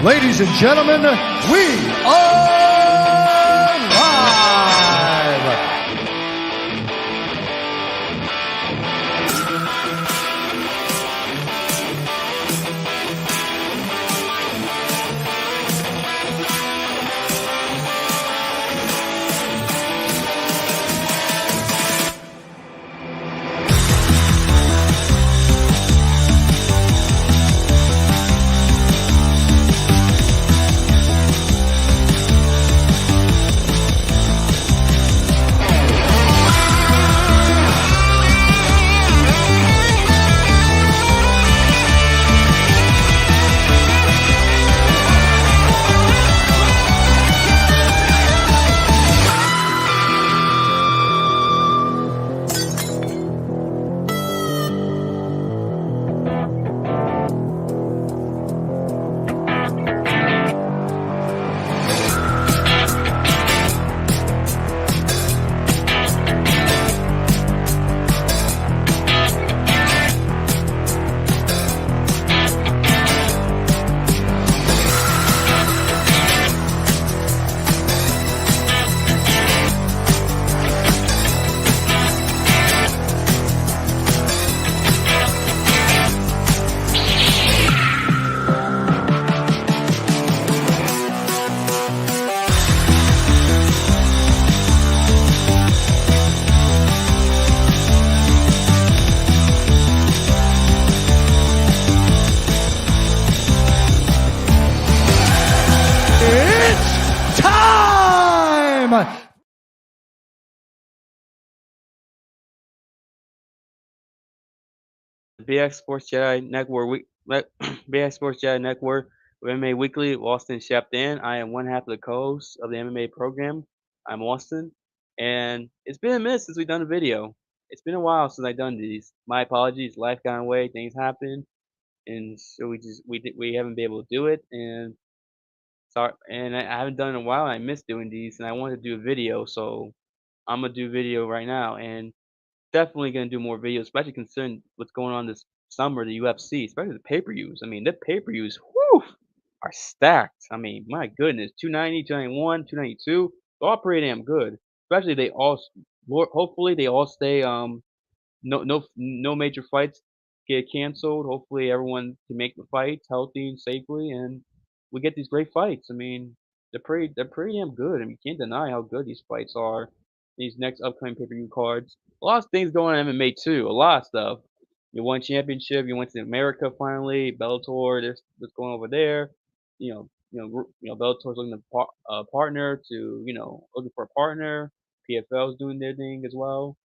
Ladies and gentlemen, we are live! BX Sports Jedi Network, BX Sports Jedi Network, MMA Weekly, Austin Shapton. I am one half of the co-host of the MMA program. I'm Austin, and it's been a minute since we've done a video. It's been a while since I've done these. My apologies. Life got in the way, things happen, and so we haven't been able to do it. And sorry, and I haven't done it in a while. And I miss doing these, and I wanted to do a video, so I'm gonna do a video right now, and definitely gonna do more videos, especially considering what's going on this summer, the UFC, especially the pay-per-views. I mean, the pay-per-views, whew, are stacked. I mean, my goodness, 290, 291, 292, all pretty damn good. Especially they all, hopefully they all stay. No major fights get canceled. Hopefully everyone can make the fights healthy and safely, and we get these great fights. I mean, they're pretty damn good. I mean, you can't deny how good these fights are. These next upcoming pay-per-view cards. A lot of things going on in MMA too. A lot of stuff. You won championship. You went to America finally. Bellator. There's what's going over there. Bellator's looking to partner to looking for a partner. PFL's doing their thing as well.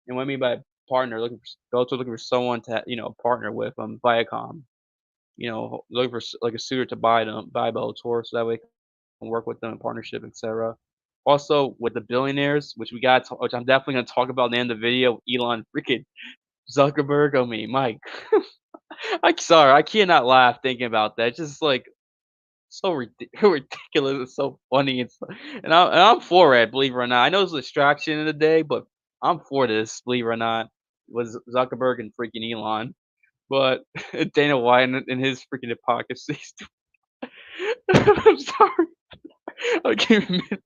And what I mean by partner, Bellator looking for someone to partner with Viacom. Looking for like a suitor to buy Bellator, so that way can work with them in partnership, etc. Also with the billionaires, which I'm definitely gonna talk about in the end of the video. Elon freaking Zuckerberg. I mean, Mike. I'm sorry, I cannot laugh thinking about that. It's just like so ridiculous. It's so funny. And I'm for it, believe it or not. I know it's a distraction in the day, but I'm for this, believe it or not. Was Zuckerberg and freaking Elon, but Dana White and his freaking hypocrisy. I'm sorry. I can't admit.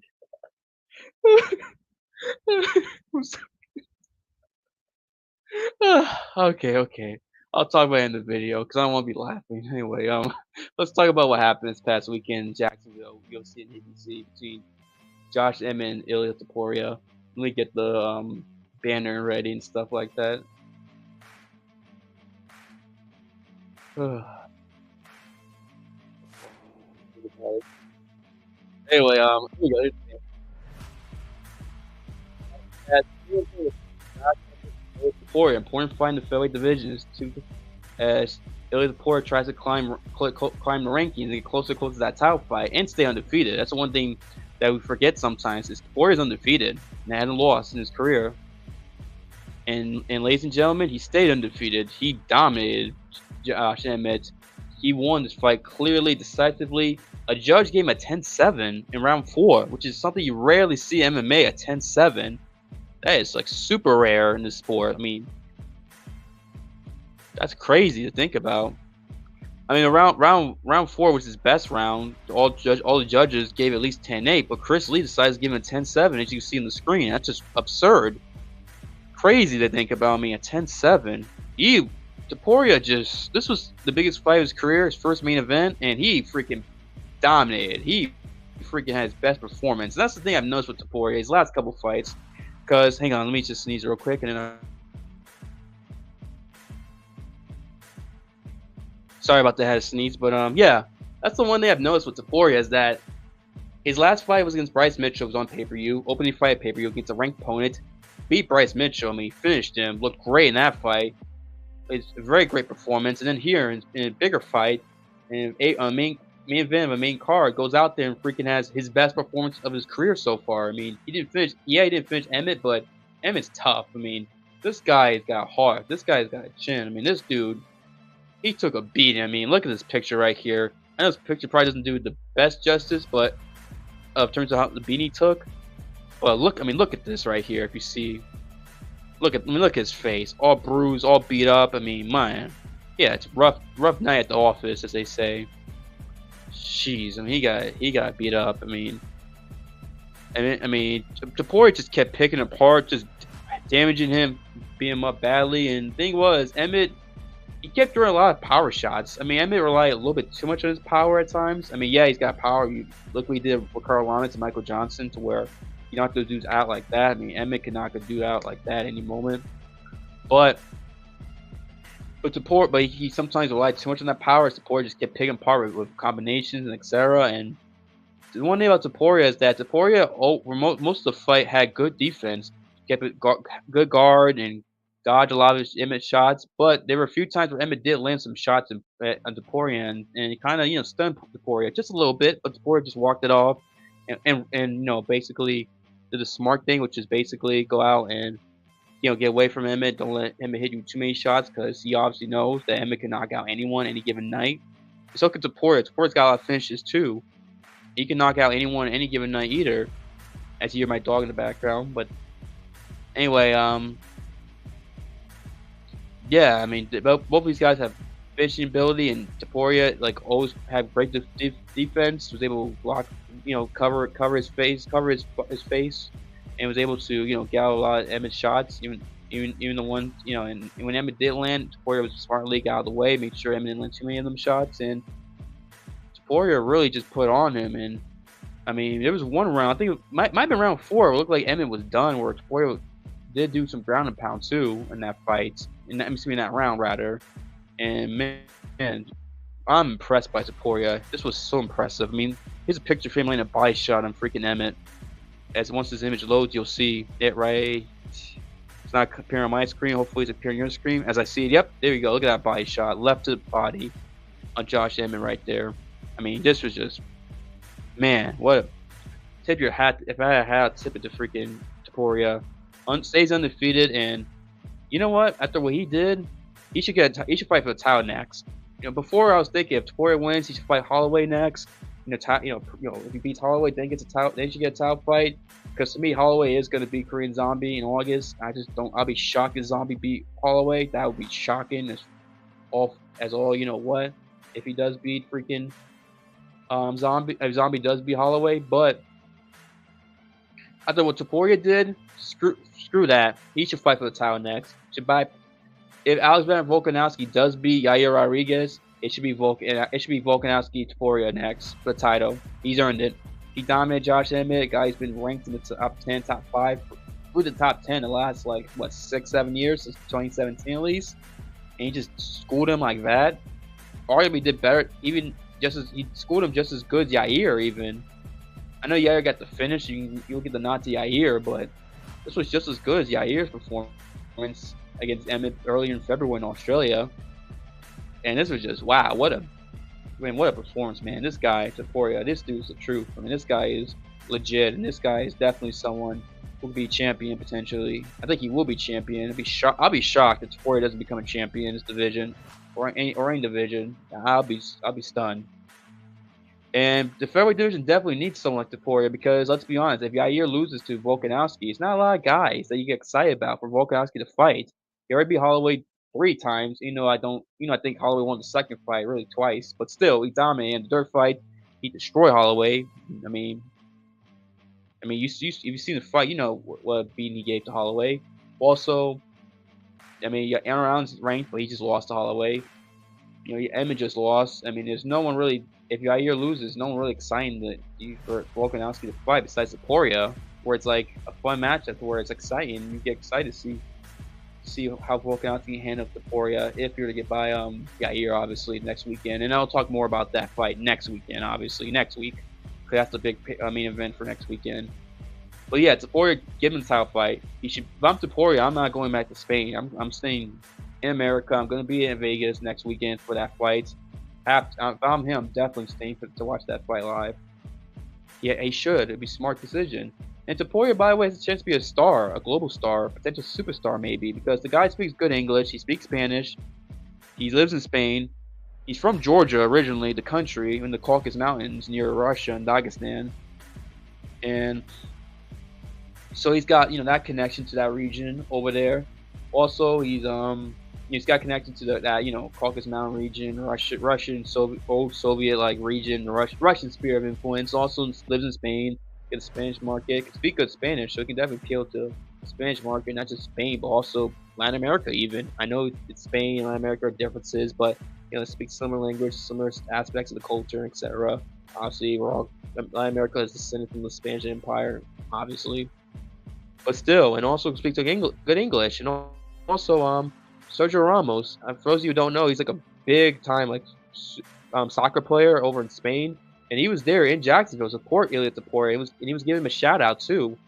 I'm sorry. Okay. I'll talk about it in the video because I don't want to be laughing. Anyway, let's talk about what happened this past weekend in Jacksonville, UFC and ABC between Josh Emmett and Ilya Topuria. Let me get the banner ready and stuff like that. Anyway, here we go. Topuria, important fight in the featherweight divisions as Ilya Topuria tries to climb the rankings and get closer to that title fight and stay undefeated. That's the one thing that we forget sometimes is Topuria is undefeated and hasn't lost in his career. And ladies and gentlemen, he stayed undefeated. He dominated Josh Emmett. He won this fight clearly, decisively. A judge gave him a 10-7 in round 4, which is something you rarely see in MMA, a 10-7. That is like super rare in this sport. I mean, that's crazy to think about. I mean, round 4 was his best round. All the judges gave at least 10-8, but Chris Lee decides to give him a 10-7, as you see on the screen. That's just absurd. Crazy to think about. Me a 10-7. Topuria just, this was the biggest fight of his career, his first main event, and he freaking dominated. He freaking had his best performance. And that's the thing I've noticed with Topuria, his last couple fights. Because, hang on, let me just sneeze real quick, and then sorry about that, I had a sneeze, but yeah, that's the one thing I've noticed with Topuria is that his last fight was against Bryce Mitchell. It was on pay-per-view, opening fight pay-per-view against a ranked opponent. Beat Bryce Mitchell. I mean, he finished him. Looked great in that fight. It's a very great performance. And then here in a bigger fight, in a main event of a main card, goes out there and freaking has his best performance of his career so far. I mean, he didn't finish. Yeah, he didn't finish Emmett, but Emmett's tough. I mean, this guy's got heart. This guy's got a chin. I mean, this dude, he took a beating. I mean, look at this picture right here. I know this picture probably doesn't do the best justice, but in terms of how the beating he took. But look, I mean, look at this right here. If you see, look at his face, all bruised, all beat up. I mean, man, yeah, it's rough night at the office, as they say. Jeez, I mean, he got beat up. I mean, Topuria just kept picking apart, just damaging him, beating him up badly. And the thing was, Emmett, he kept throwing a lot of power shots. I mean, Emmett relied a little bit too much on his power at times. I mean, yeah, he's got power. You look what he did with Carl Lammers and Michael Johnson, to where you knock those dudes out like that. I mean, Emmett can knock a dude out like that any moment. But he sometimes relied too much on that power. Topuria just kept picking apart with combinations and etc. And the one thing about Topuria is that Topuria, most of the fight, had good defense, kept it good guard and dodged a lot of Emmett shots. But there were a few times where Emmett did land some shots on Topuria, and he kind of stunned Topuria just a little bit, but Topuria just walked it off, and basically did the smart thing, which is basically go out and get away from Emmett. Don't let Emmett hit you too many shots, because he obviously knows that Emmett can knock out anyone any given night. So can Topuria. Topuria's got a lot of finishes too. He can knock out anyone any given night either. As you hear my dog in the background. But anyway, yeah, I mean, both of these guys have finishing ability, and Topuria, like, always had great defense. Was able to block, cover his face, and was able to get out a lot of Emmett's shots, even the ones, and when Emmett did land, Topuria was smartly got out of the way, made sure Emmett didn't land too many of them shots, and Topuria really just put on him. And I mean, there was one round, I think it might have been round 4, it looked like Emmett was done, where Topuria did do some ground and pound too in that fight, in that round rather. And man, I'm impressed by Topuria. This was so impressive. I mean, here's a picture of him laying a body shot on freaking Emmett. As once this image loads, you'll see it right. It's not appearing on my screen. Hopefully, it's appearing on your screen. As I see it, yep, there you go. Look at that body shot, left to the body on Josh Emmett right there. I mean, this was just, man, what a tip your hat. If I had a hat, I'd tip it to freaking Topuria. Stays undefeated, and you know what? After what he did, he should fight for the title next. Before I was thinking if Topuria wins, he should fight Holloway next. If he beats Holloway, then gets a title, then he should get a title fight. Because to me, Holloway is going to beat Korean Zombie in August. I'll be shocked if Zombie beat Holloway. That would be shocking. If he does beat freaking Zombie, if Zombie does beat Holloway. But after what Topuria did, screw that. He should fight for the title next. If Alexander Volkanovski does beat Yair Rodriguez, it should be Volkanovski Topuria next for the title. He's earned it. He dominated Josh Emmett. Guy's been ranked in the top 10, top 5, through the top 10 the last 6-7 years, since 2017 at least. And he just schooled him like that. Arguably did better, he schooled him just as good as Yair even. I know Yair got the finish. You'll get the nod to Yair, but this was just as good as Yair's performance against Emmett earlier in February in Australia. And this was just, wow, what a performance, man. This guy, Topuria, this dude's the truth. I mean, this guy is legit, and this guy is definitely someone who will be champion potentially. I think he will be champion. I'll be shocked if Topuria doesn't become a champion in this division or any division. I'll be stunned. And the featherweight division definitely needs someone like Topuria, because let's be honest, if Yair loses to Volkanovski, it's not a lot of guys that you get excited about for Volkanovski to fight. He already beat Holloway 3 times. I think Holloway won the second fight really twice, but still he dominated. In the third fight, he destroyed Holloway. I mean, if you see the fight, you know what beating he gave to Holloway. Also, yeah, Aaron Allen's ranked, but he just lost to Holloway. Emmett just lost. There's no one really. If Yair loses, no one really exciting for Volkanovski to fight besides Topuria, where it's like a fun matchup where it's exciting. You get excited to see how Volkanovski can handle Topuria if you're to get by Yair, obviously, next weekend. And I'll talk more about that fight next weekend, obviously, next week, because that's the big main event for next weekend. But yeah, Topuria, give him the title fight. If I'm Topuria, I'm not going back to Spain. I'm staying in America. I'm going to be in Vegas next weekend for that fight. If I'm him, I'm definitely staying to watch that fight live. Yeah, he should. It'd be a smart decision. And Topuria, by the way, has a chance to be a star, a global star, a potential superstar maybe, because the guy speaks good English. He speaks Spanish. He lives in Spain. He's from Georgia originally, the country, in the Caucasus Mountains near Russia and Dagestan. And so he's got that connection to that region over there. Also, he's got connection to that Caucasus Mountain region, Russian old Soviet like region, Russian sphere of influence. Also lives in Spain, in the Spanish market, can speak good Spanish, so he can definitely appeal to the Spanish market, not just Spain, but also Latin America even. I know it's Spain and Latin America are differences, but they speak similar language, similar aspects of the culture, etc. Obviously, Latin America is descended from the Spanish Empire, obviously. But still, and also speaks good English, and also Sergio Ramos. For those of you who don't know, he's like a big time soccer player over in Spain, and he was there in Jacksonville to support Ilia Topuria. He was giving him a shout out too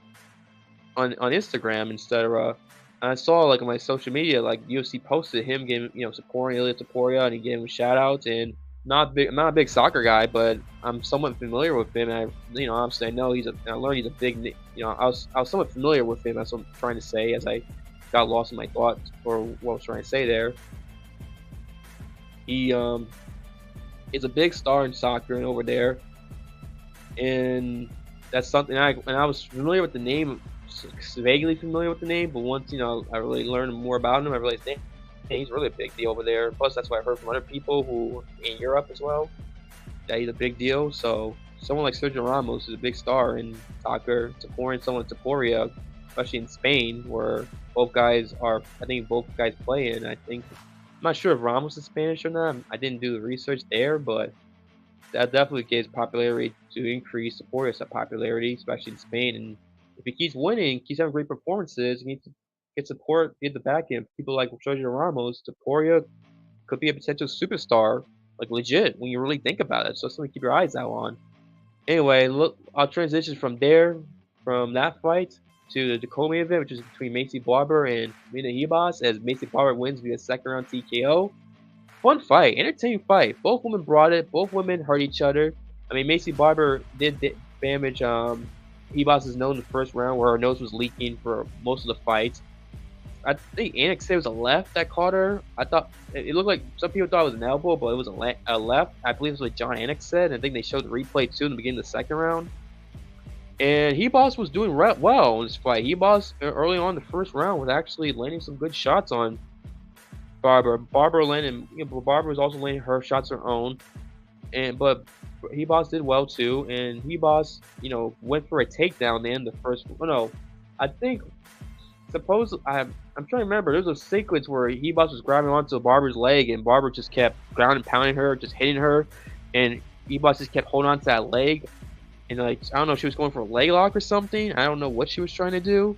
on Instagram, etc. And I saw like on my social media, like UFC posted him giving supporting Ilia Topuria, and he gave him a shout out. And I'm not a big soccer guy, but I'm somewhat familiar with him. And obviously I know I learned he's a big. I was somewhat familiar with him. That's what I'm trying to say as I got lost in my thoughts for what I was trying to say there. He is a big star in soccer and over there, and that's something I was familiar with the name, vaguely familiar with the name, but once I really learned more about him, I realized he's really a big deal over there. Plus, that's what I heard from other people who in Europe as well, that he's a big deal. So someone like Sergio Ramos is a big star in soccer, supporting someone like Topuria, especially in Spain, where I think both guys play in. I'm not sure if Ramos is Spanish or not. I didn't do the research there, but that definitely gives popularity to increase Topuria's popularity, especially in Spain. And if he keeps winning, keeps having great performances, he needs to get support, get the back end. People like Sergio Ramos, Topuria could be a potential superstar, like legit, when you really think about it. So something to keep your eyes out on. Anyway, look, I'll transition from that fight, to the co-main event, which is between Macy Barber and Mina Hibas, as Macy Barber wins via second round TKO. Fun fight, entertaining fight. Both women brought it. Both women hurt each other. Macy Barber did damage Hibas' nose in the first round, where her nose was leaking for most of the fight. I think Anik said it was a left that caught her. I thought it looked like some people thought it was an elbow, but it was a left. I believe it's what John Anik said. And I think they showed the replay too in the beginning of the second round. And Hibas was doing well in this fight. Hibas early on in the first round was actually landing some good shots on Barber. Barber was also landing her shots her own, but Hibas did well too. And Hibas, went for a takedown in the first. Oh no, I think. I'm trying to remember. There was a sequence where Hibas was grabbing onto Barber's leg, and Barber just kept ground and pounding her, just hitting her, and Hibas just kept holding on to that leg. And I don't know if she was going for a leg lock or something. I don't know what she was trying to do.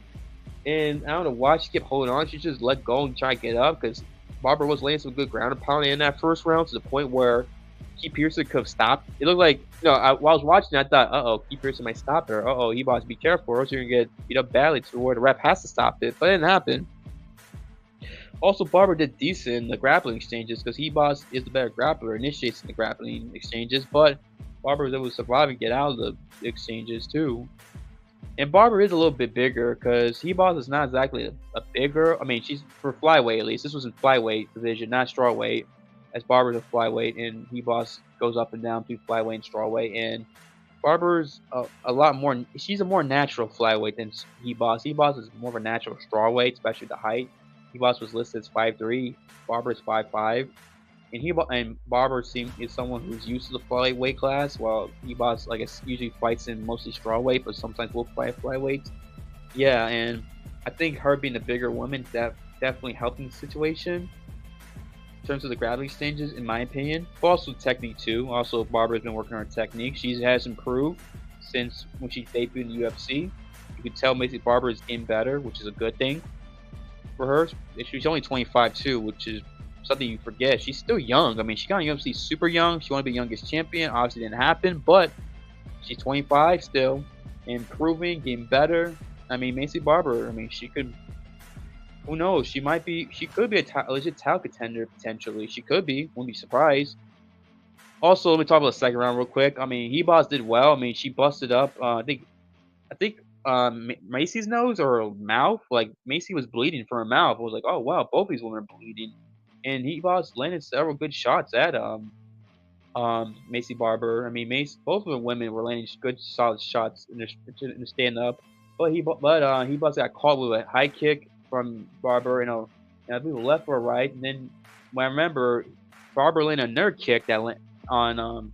And I don't know why she kept holding on. She just let go and try to get up, because Barber was laying some good ground and pounding in that first round to the point where Keith Pearson could have stopped. It looked like, while I was watching, I thought, Keith Pearson might stop her. Hibas, be careful, or else you're going to get beat up badly to where the ref has to stop it. But it didn't happen. Also, Barber did decent in the grappling exchanges, because Hibas is the better grappler, initiates the grappling exchanges, but Barber was able to survive and get out of the exchanges too. And Barber is a little bit bigger, because Hibas is not exactly a bigger. She's for flyweight at least. This was in flyweight division, not strawweight, as Barber's a flyweight, and Hibas goes up and down through flyweight and strawweight. And Barber's a lot more. She's a more natural flyweight than Hibas. Hibas is more of a natural strawweight, especially the height. Hebos was listed as 5'3", Barber is 5'5", and Barber is someone who's used to the flyweight class, while Hebos, like, usually fights in mostly strawweight, but sometimes will fight flyweight. Yeah, and I think her being a bigger woman that definitely helped in the situation in terms of the gravity exchanges, in my opinion, but also technique too. Also, Barbara's been working on her technique. She has improved since when she debuted in the UFC. You can tell Macy Barber is getting better, which is a good thing for her. She's only 25 too, which is something you forget. She's still young. I mean, she got in UFC super young. She wanted to be youngest champion. Obviously, didn't happen, but she's 25 still, improving, getting better. I mean, Macy Barber. I mean, she could. Who knows? She might be. She could be a legit title contender potentially. She could be. Wouldn't be surprised. Also, let me talk about the second round real quick. I mean, Hebos did well. I mean, she busted up. I think Macy's nose or her mouth. Like, Macy was bleeding from her mouth. I was like, oh wow, both these women are bleeding. And Hebos landed several good shots at Macy Barber. I mean, both of the women were landing good solid shots in the stand up. But Hebos got caught with a high kick from Barber, and I believe a left or a right. And then when I remember, Barber landed another kick that went on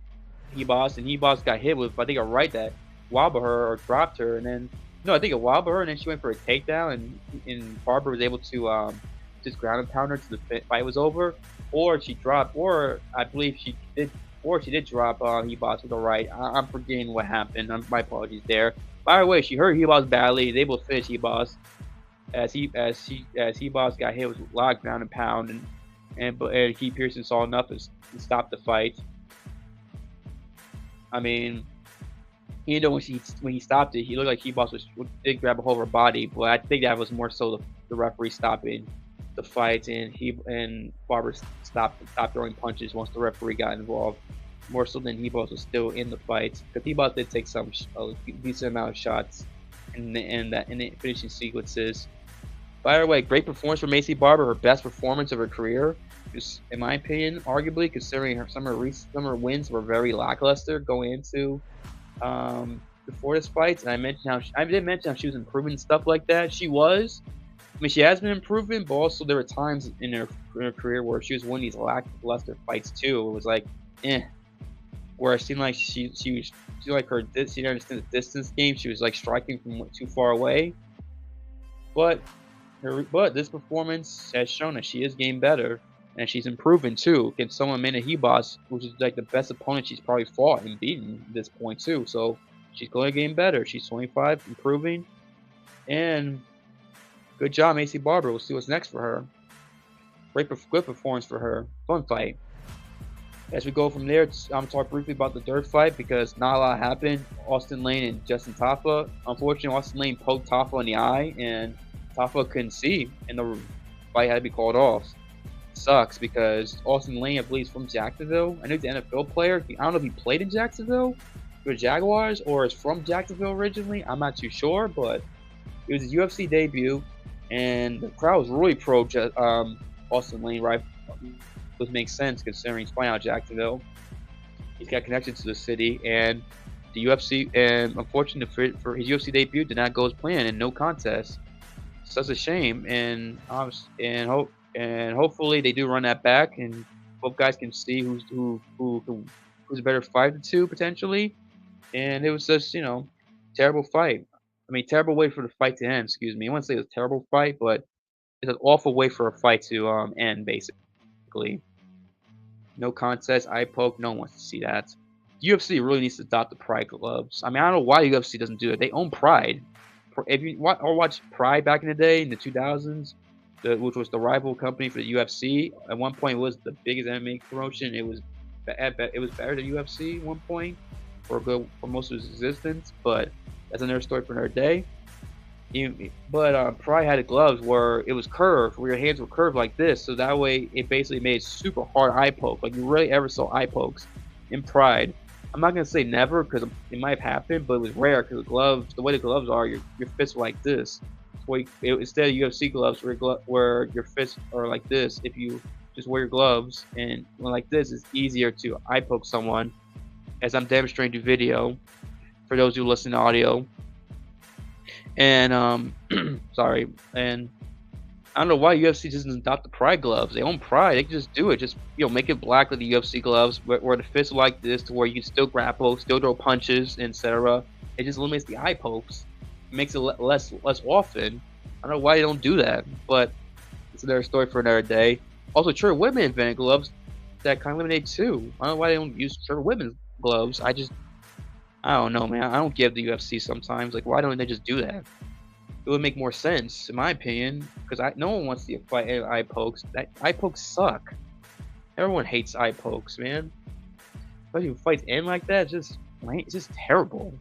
Hebos, and Hebos got hit with, I think, a right that wobbled her or dropped her, and then no, I think it wobbled her, and then she went for a takedown, and Barber was able to just ground and pound her till the fight was over, or she dropped, or I believe she did drop Hebos with the right. I'm forgetting what happened. My apologies there. By the way, she hurt Hebos badly. They both finished Hebos as Hebos got hit with a lot of ground and pound, and Keith Pearson saw enough and stopped the fight. I mean, even though when he stopped it, he looked like Hebos did grab a hold of her body, but I think that was more so the referee stopping the fight, and Barber stopped throwing punches once the referee got involved, more so than Hebos was still in the fight, because Hebos did take a decent amount of shots in the finishing sequences. By the way, great performance for Macy Barber, her best performance of her career, just in my opinion, arguably, considering some of her wins were very lackluster going into before this fight. And I did mention how she was improving and stuff like that. She was. I mean, she has been improving, but also there were times in her career where she was winning these lackluster fights too. It was like, where it seemed like she didn't understand the distance game. She was like striking from too far away. But this performance has shown that she is getting better, and she's improving too against someone, Amanda Hebos, which is like the best opponent she's probably fought and beaten at this point too. So she's going to get better. She's 25, improving, and good job, Macy Barber. We'll see what's next for her. Good performance for her. Fun fight. As we go from there, I'm talk briefly about the dirt fight because not a lot happened. Austin Lane and Justin Tafa. Unfortunately, Austin Lane poked Tafa in the eye, and Tafa couldn't see, and the fight had to be called off. Sucks because Austin Lane, I believe, is from Jacksonville. I know he's an NFL player. I don't know if he played in Jacksonville for the Jaguars or is from Jacksonville originally. I'm not too sure, but it was his UFC debut, and the crowd was really pro Austin Lane, right? Which makes sense considering he's playing out of Jacksonville. He's got connections to the city, and the UFC, and unfortunately for his UFC debut, did not go as planned, and no contest. Such a shame, and hopefully they do run that back, and both guys can see who's a better fighter to potentially. And it was just terrible fight. I mean, terrible way for the fight to end. Excuse me. I wouldn't say it was a terrible fight, but it's an awful way for a fight to end basically. No contest, eye poke. No one wants to see that. UFC really needs to adopt the Pride gloves. I mean, I don't know why UFC doesn't do it. They own Pride. If you watch Pride back in the day in the 2000s, which was the rival company for the UFC, at one point it was the biggest MMA promotion. It was better than UFC at one point for most of its existence. But that's another story for another day. But Pride had gloves where it was curved, where your hands were curved like this, so that way it basically made super hard eye poke. Like you really ever saw eye pokes in Pride. I'm not gonna say never because it might have happened, but it was rare because the way the gloves are, your fists were like this. Instead of UFC gloves, where your fists are like this, if you just wear your gloves and like this, it's easier to eye poke someone, as I'm demonstrating through video for those who listen to audio. And sorry, and I don't know why UFC doesn't adopt the Pride gloves. They own Pride. They can just do it. Just make it black like the UFC gloves, where the fists are like this, to where you can still grapple, still throw punches, etc. It just eliminates the eye pokes. It makes it less often. I don't know why they don't do that, but it's another story for another day. Also, sure, women invented gloves that kind of eliminate too. I don't know why they don't use sure women's gloves. I don't know, man. I don't give the UFC sometimes. Like, why don't they just do that? It would make more sense, in my opinion, because no one wants to fight eye pokes. That eye pokes suck. Everyone hates eye pokes, man. Especially when fights end like that, it's just terrible.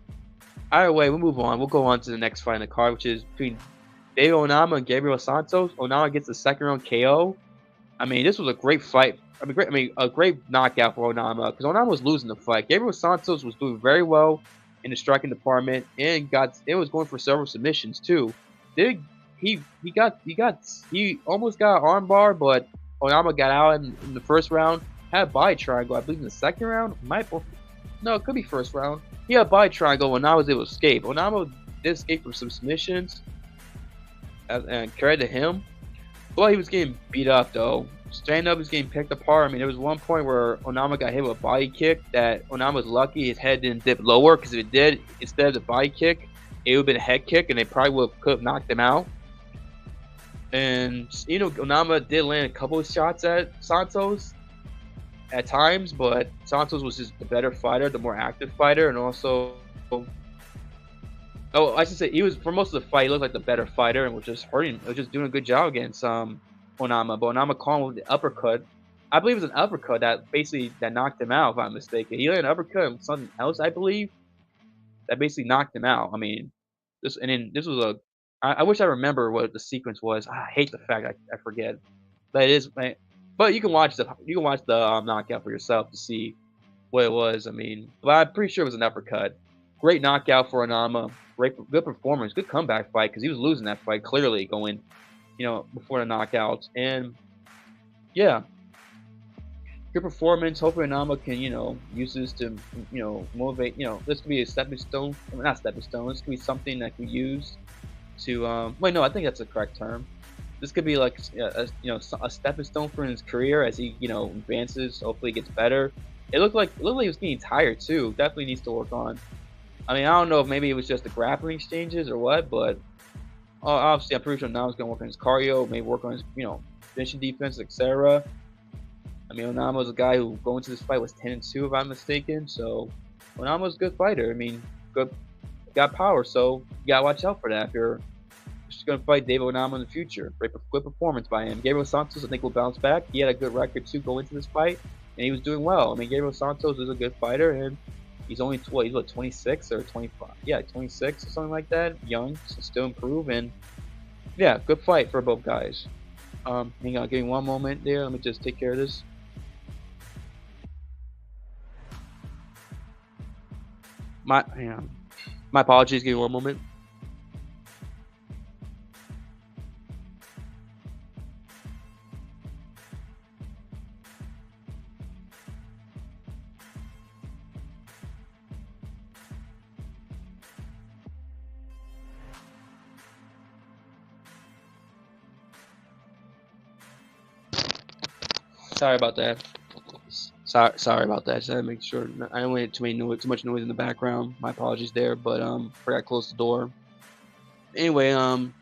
Either way, we'll move on. We'll go on to the next fight in the card, which is between David Onama and Gabriel Santos. Onama gets the second round KO. I mean, this was a great fight. A great knockout for Onama, because Onama was losing the fight. Gabriel Santos was doing very well in the striking department, and was going for several submissions too. He almost got an armbar, but Onama got out in the first round. Had a body triangle, I believe, in the second round. No, it could be first round. He had a body triangle, and Onama was able to escape. Onama did escape from some submissions, and credit to him. But he was getting beat up though. Stand up was getting picked apart. I mean, there was one point where Onama got hit with a body kick that Onama was lucky his head didn't dip lower, because if it did, instead of the body kick, it would have been a head kick, and they probably could have knocked him out. And Onama did land a couple of shots at Santos at times, but Santos was just the better fighter, the more active fighter, and also, I should say, he was, for most of the fight, he looked like the better fighter and was just hurting. Was just doing a good job against Onama. But Onama caught him with the uppercut. I believe it was an uppercut that knocked him out, if I'm mistaken. He landed an uppercut and something else, I believe, that basically knocked him out. I mean, this was I wish I remember what the sequence was. I hate the fact I forget. But it is. But you can watch the knockout for yourself to see what it was. I mean, but I'm pretty sure it was an uppercut. Great knockout for Onama. Good performance. Good comeback fight, because he was losing that fight clearly going, before the knockouts. And yeah, good performance. Hopefully Onama can, use this to, motivate. This could be a stepping stone. I mean, not stepping stone. This could be something that can use to. Wait, no, I think that's the correct term. This could be like a stepping stone for his career as he, advances. Hopefully, gets better. It looked like he was getting tired too. Definitely needs to work on. I mean, I don't know if maybe it was just the grappling exchanges or what, but obviously, I'm pretty sure Onama's gonna work on his cardio, maybe work on his, finishing defense, etc. I mean, Onama was a guy who going into this fight was 10-2, if I'm mistaken. So, Onama's a good fighter. I mean, got power. So you gotta watch out for that if you're just gonna fight David Onama in the future. Good performance by him. Gabriel Santos, I think, will bounce back. He had a good record too going into this fight, and he was doing well. I mean, Gabriel Santos is a good fighter, and he's only 26 or 25? Yeah, 26 or something like that. Young, so still improve, and yeah, good fight for both guys. Hang on, give me one moment there. Let me just take care of this. My apologies. Give me one moment. Sorry about that. Sorry about that. Just had to make sure I don't want too much noise in the background. My apologies there, but forgot to close the door. Anyway, the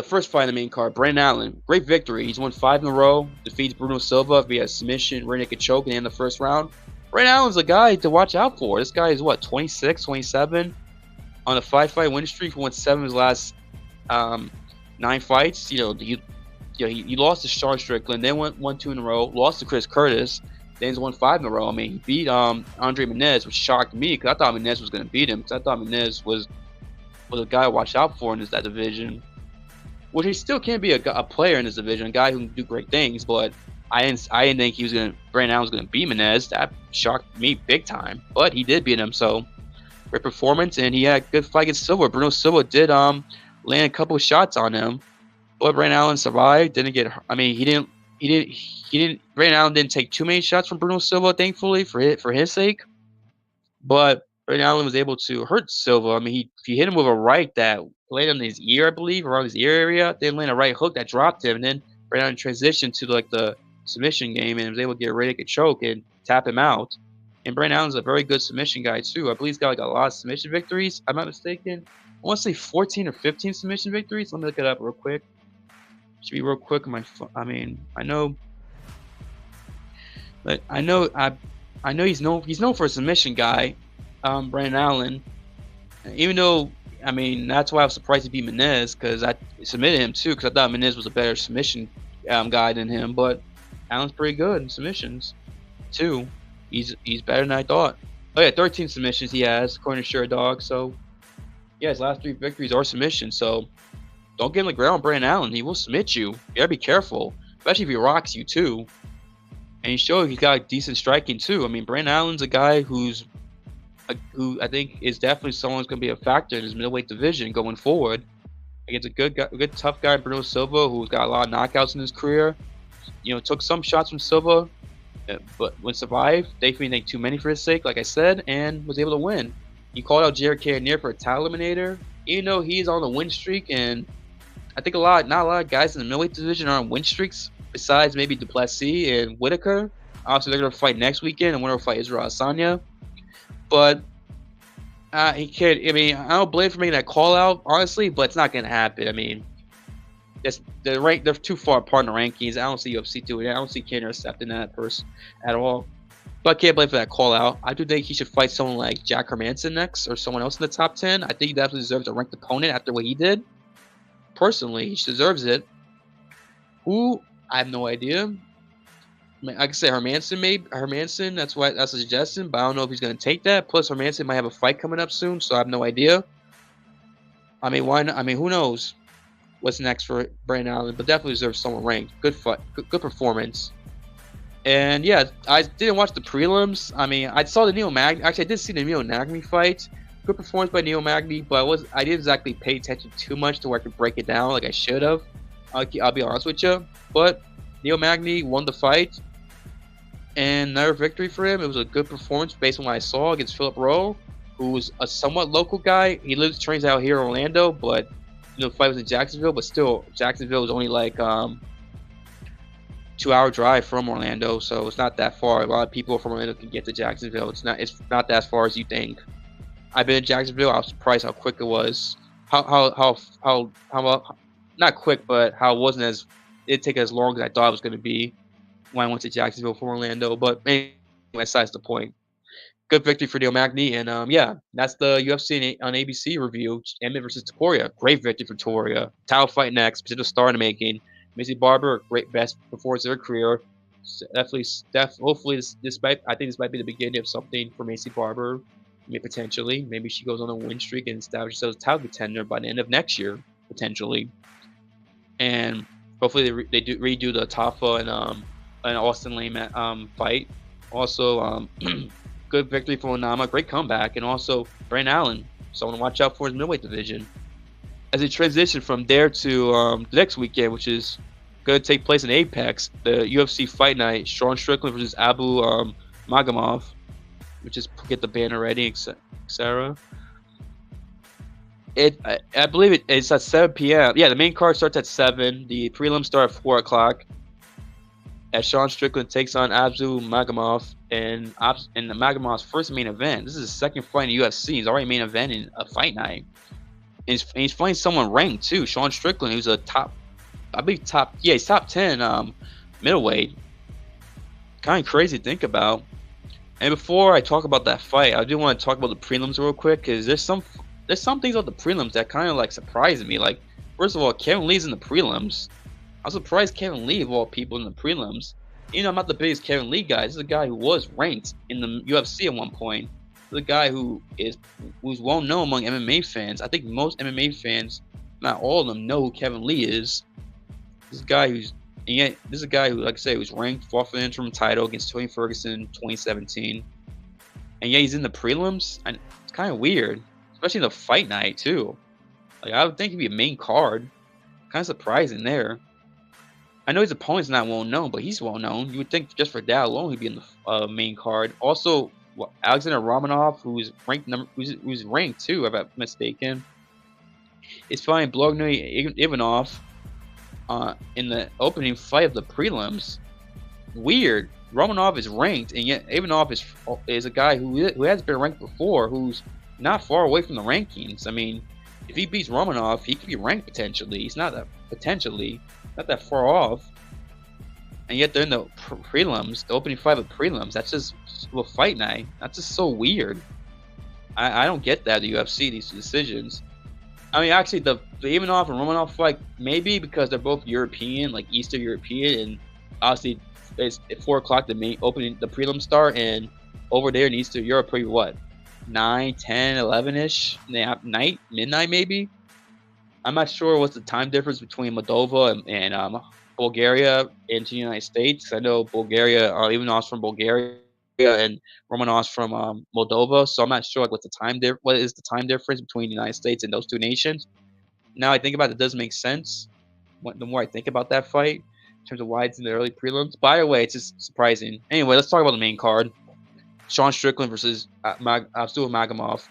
first fight in the main card, Brandon Allen, great victory. He's won 5 in a row, defeats Bruno Silva via submission, rear naked choke in the first round. Brandon Allen's a guy to watch out for. This guy is 26, 27 on a 5-fight win streak. He won 7 of his last 9 fights. He lost to Sean Strickland, then won 2 in a row, lost to Chris Curtis, then he's won 5 in a row. I mean, he beat Andre Menez, which shocked me, because I thought Menez was going to beat him, because I thought Menez was a guy to watch out for in that division. Which he still can be a player in this division, a guy who can do great things, but I didn't think Brandon Allen was going to beat Menez. That shocked me big time, but he did beat him, so great performance, and he had a good fight against Silva. Bruno Silva did land a couple of shots on him. But Brandon Allen survived. Didn't get. I mean, he didn't. Brandon Allen didn't take too many shots from Bruno Silva, thankfully for his sake. But Brandon Allen was able to hurt Silva. I mean, he hit him with a right that landed on his ear, I believe, around his ear area. Then landed a right hook that dropped him, and then Brandon Allen transitioned to like the submission game and was able to get ready to choke and tap him out. And Brandon Allen's a very good submission guy too. I believe he's got like a lot of submission victories. I'm not mistaken. I want to say 14 or 15 submission victories. Let me look it up real quick. Should be real quick on my phone. I mean, I know, but I know he's known for a submission guy, Brandon Allen. Even though, I mean, that's why I was surprised to beat Menez, because I submitted him too, because I thought Menez was a better submission guy than him. But Allen's pretty good in submissions too. He's better than I thought. Oh yeah, 13 submissions he has, according to Sure Dog. So yeah, his last 3 victories are submissions. So don't get him the ground, Brandon Allen. He will submit you. You gotta be careful, especially if he rocks you too. And he showed he's got decent striking too. I mean, Brandon Allen's a guy who I think is definitely someone who's going to be a factor in his middleweight division going forward. Against a good tough guy, Bruno Silva, who's got a lot of knockouts in his career. You know, took some shots from Silva, but when survived, thankfully didn't take too many for his sake, like I said, and was able to win. He called out Jared Cannonier for a title eliminator, even though he's on a win streak, and I think not a lot of guys in the middleweight division are on win streaks, besides maybe Duplessis and Whitaker. Obviously, they're going to fight next weekend, and winner will fight Israel Adesanya. But he can't. I mean, I don't blame him for making that call out, honestly, but it's not going to happen. I mean, they're too far apart in the rankings. I don't see UFC doing it. I don't see Cannonier accepting that at all. But I can't blame for that call out. I do think he should fight someone like Jack Hermanson next, or someone else in the top 10. I think he definitely deserves a ranked opponent after what he did. Personally, he deserves it. Who? I have no idea. I mean, I could say Hermanson, maybe. Hermanson, that's a suggestion, but I don't know if he's going to take that. Plus, Hermanson might have a fight coming up soon, so I have no idea. I mean, why not? I mean, who knows what's next for Brandon Allen, but definitely deserves someone ranked. Good fight, good performance. And yeah, I didn't watch the prelims. I mean, I saw the Neil Magny. Actually, I did see the Neil Magny fight. Good performance by Neil Magny, but I didn't exactly pay attention too much to where I could break it down like I should have. I'll be honest with you. But Neil Magny won the fight, and another victory for him. It was a good performance based on what I saw against Philip Rowe, who was a somewhat local guy. He trains out here in Orlando, but the fight was in Jacksonville. But still, Jacksonville was only like 2-hour drive from Orlando, so it's not that far. A lot of people from Orlando can get to Jacksonville. It's not that far as you think. I've been in Jacksonville. I was surprised how quick it was. How not quick, but how it wasn't as it take as long as I thought it was going to be when I went to Jacksonville from Orlando. But anyway, besides the point. Good victory for Neil Magny, and yeah, that's the UFC on ABC review. Emmett versus Topuria. Great victory for Topuria. Title fight next. Potential star in the making. Macy Barber, great best performance of her career. Hopefully, this might be the beginning of something for Macy Barber. Potentially, maybe she goes on a win streak and establishes herself as a title contender by the end of next year, potentially. And hopefully they redo the Tafa and Austin Lane fight. Also, good victory for Onama, great comeback, and also Brandon Allen, someone to watch out for his middleweight division. As they transition from there to the next weekend, which is going to take place in Apex, the UFC Fight Night, Sean Strickland versus Abu Magomedov, which is get the banner ready, etc. I believe it's at 7 p.m. Yeah, the main card starts at 7. The prelims start at 4 o'clock. As Sean Strickland takes on Abu Magomedov in Magomedov's first main event. This is his second fight in the UFC. He's already main event in a fight night. And he's fighting someone ranked too. Sean Strickland, who's a he's top 10 middleweight. Kind of crazy to think about. And before I talk about that fight, I do want to talk about the prelims real quick, because there's some things about the prelims that kind of like surprised me. Like, first of all, Kevin Lee's in the prelims. I was surprised Kevin Lee, of all people, in the prelims. You know, I'm not the biggest Kevin Lee guy. This is a guy who was ranked in the UFC at one point. This is a guy who's well known among MMA fans. I think most MMA fans, not all of them, know who Kevin Lee is. This is a guy who, like I say, was ranked, fought for the interim title against Tony Ferguson in 2017. And yeah, he's in the prelims. And it's kind of weird, especially in the fight night too. Like, I would think he'd be a main card. Kind of surprising there. I know his opponent's not well known, but he's well known. You would think just for that alone he'd be in the main card. Also, Alexander Romanov, who's ranked too, if I'm not mistaken, is fighting Blogny Ivanov in the opening fight of the prelims. Weird. Romanov is ranked, and yet Ivanov is a guy who has been ranked before, who's not far away from the rankings. I mean, if he beats Romanov, he could be ranked potentially. He's not that far off. And yet they're in the prelims, the opening fight of the prelims. That's just fight night. That's just so weird. I don't get that, the UFC, these decisions. I mean, actually, the Ivanov and Romanov fight, maybe because they're both European, like Eastern European, and obviously it's at 4 o'clock the prelim start, and over there in Eastern Europe, probably what, 9, 10, 11-ish night, midnight maybe. I'm not sure what's the time difference between Moldova and Bulgaria into the United States. I know Bulgaria, Ivanov's from Bulgaria, and Romanov's from Moldova, so I'm not sure like what is the time difference between the United States and those two nations. Now I think about it, it does make sense. The more I think about that fight, in terms of why it's in the early prelims. By the way, it's just surprising. Anyway, let's talk about the main card. Sean Strickland versus Abdul Magomedov.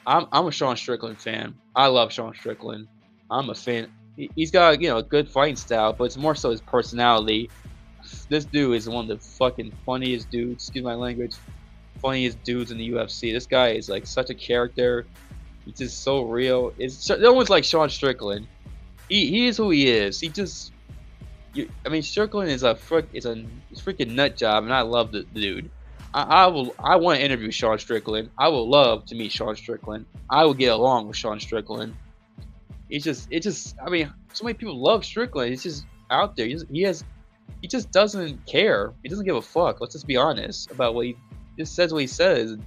I'm a Sean Strickland fan. I love Sean Strickland. I'm a fan. He's got a good fighting style, but it's more so his personality. This dude is one of the fucking funniest dudes. Excuse my language. Funniest dudes in the UFC. This guy is like such a character. He's just so real. No one's like Sean Strickland. He is who he is. Strickland is a freaking nut job, and I love the dude. I want to interview Sean Strickland. I would love to meet Sean Strickland. I would get along with Sean Strickland. So many people love Strickland. It's just out there. He just doesn't care. He doesn't give a fuck. Let's just be honest about what he just says. What he says, and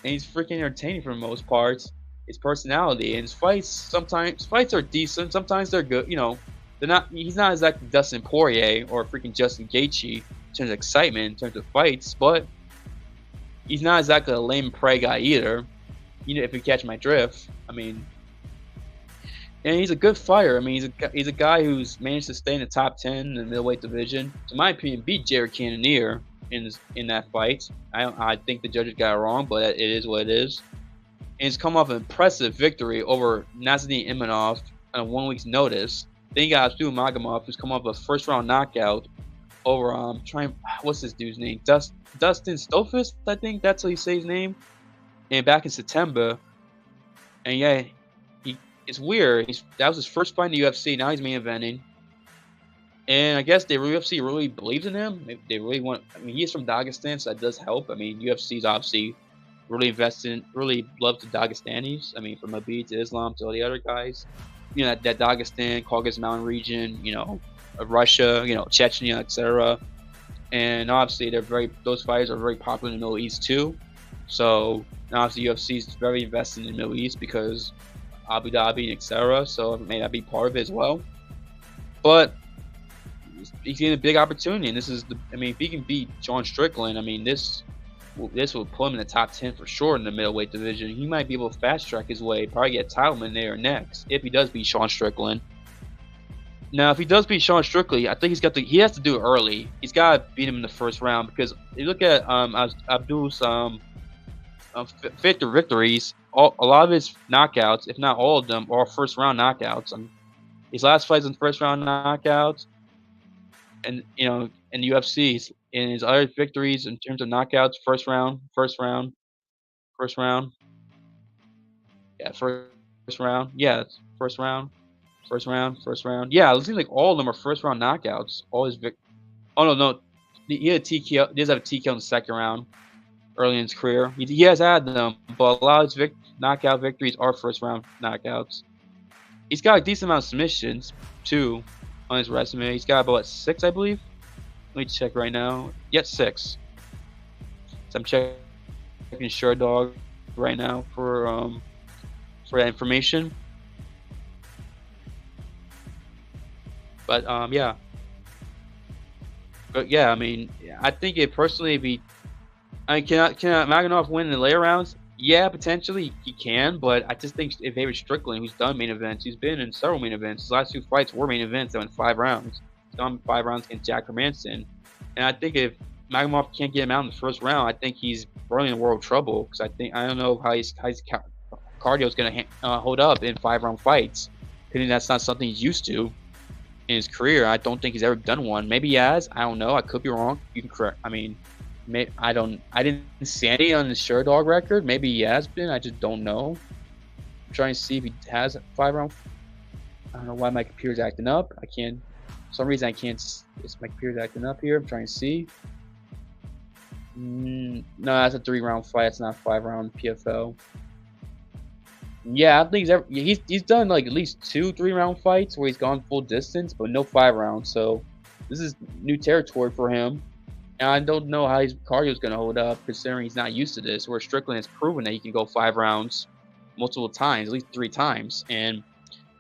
he's freaking entertaining for the most parts. His personality and his fights are decent. Sometimes they're good. They're not. He's not exactly Dustin Poirier or freaking Justin Gaethje in terms of excitement, in terms of fights, but he's not exactly a lame prey guy either. If you catch my drift. And he's a good fighter. He's a guy who's managed to stay in the top 10 in the middleweight division. To my opinion, beat Jared Cannonier in that fight. I think the judges got it wrong, but it is what it is. And he's come off an impressive victory over Nazardine Imanov on a 1 week's notice. Then you got Abdul Magomedov, who's come off a first-round knockout over what's this dude's name? Dustin Stofus, I think that's how you say his name. And back in September, and yeah. It's weird. That was his first fight in the UFC. Now he's main eventing, and I guess the UFC really believes in him. They really want. He's from Dagestan, so that does help. UFC's obviously really loves the Dagestanis. From Habib to Islam to all the other guys. That Dagestan, Caucasus Mountain region. Russia. Chechnya, etc. And obviously those fighters are very popular in the Middle East too. So now obviously UFC is very invested in the Middle East because Abu Dhabi, etc. So it may not be part of it as well. But he's getting a big opportunity, and this is if he can beat Sean Strickland, this will put him in the top 10 for sure in the middleweight division. He might be able to fast track his way, probably get a title in there next if he does beat Sean Strickland. Now, if he does beat Sean Strickland, I think he has to do it early. He's got to beat him in the first round because you look at Abdul's victories. A lot of his knockouts, if not all of them, are first-round knockouts. His last fights in first-round knockouts, and in the UFC, in his other victories in terms of knockouts, first round. Yeah, first round. Yeah, first round. Yeah, it seems like all of them are first-round knockouts. All his Oh no, he had a TKO. He does have a TKO in the second round. Early in his career, he has had them, but a lot of his knockout victories are first-round knockouts. He's got a decent amount of submissions too on his resume. He's got about 6, I believe. Let me check right now. Yet 6. So I'm checking SureDog right now for that information. But yeah. But yeah, I think it personally be. Can Magomedov win in the later rounds? Yeah, potentially he can, but I just think if David Strickland, who's done main events, he's been in several main events. His last 2 fights were main events that went 5 rounds. He's done 5 rounds against Jack Hermanson. And I think if Magomedov can't get him out in the first round, I think he's running in world trouble because I don't know how his cardio is going to hold up in 5-round fights. Because that's not something he's used to in his career. I don't think he's ever done one. Maybe he has. I don't know. I could be wrong. You can correct. I mean, I didn't see any on his Sherdog record. Maybe he has been. I just don't know. I'm trying to see if he has a 5-round. I don't know why my computer's acting up. I can't. For some reason I can't. My computer's acting up here. I'm trying to see. No, that's a 3-round fight. It's not a 5-round PFL. Yeah, I think he's done like at least 2 3-round fights where he's gone full distance, but no 5 rounds. So this is new territory for him. And I don't know how his cardio is going to hold up, considering he's not used to this. Where Strickland has proven that he can go 5 rounds multiple times, at least 3 times. And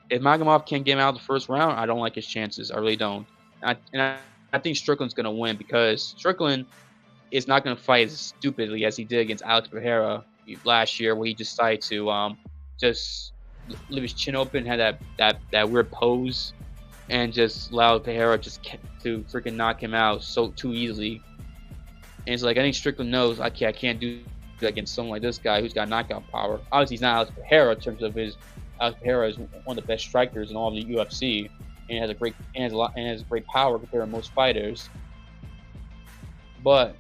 if Magomedov can't get him out of the first round, I don't like his chances. I really don't. I think Strickland's going to win because Strickland is not going to fight as stupidly as he did against Alex Pereira last year, where he decided to just leave his chin open, had that weird pose, and just allowed Pereira just to freaking knock him out too easily. And it's like, I think Strickland knows, I can't do that against someone like this guy who's got knockout power. Obviously, he's not Alex Pereira in terms of Alex Pereira is one of the best strikers in all of the UFC, and has great power compared to most fighters. But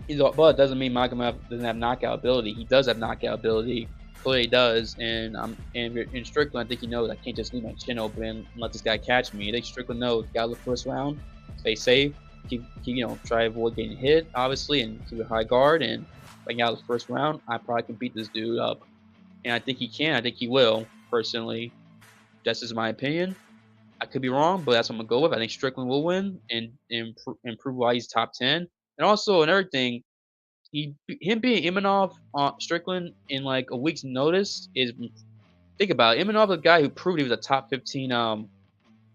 it doesn't mean Magomedov doesn't have knockout ability. He does have knockout ability. Clearly does, and in Strickland, I think he knows I can't just leave my chin open and let this guy catch me. I think Strickland knows gotta look first round, stay safe, keep try to avoid getting hit, obviously, and keep a high guard. And if I get out of the first round, I probably can beat this dude up, and I think he can. I think he will. Personally, that's just my opinion. I could be wrong, but that's what I'm gonna go with. I think Strickland will win and prove why he's top 10. And also another thing, him being Imanov on Strickland in like a week's notice is, think about it. Imanov, the guy who proved he was a top 15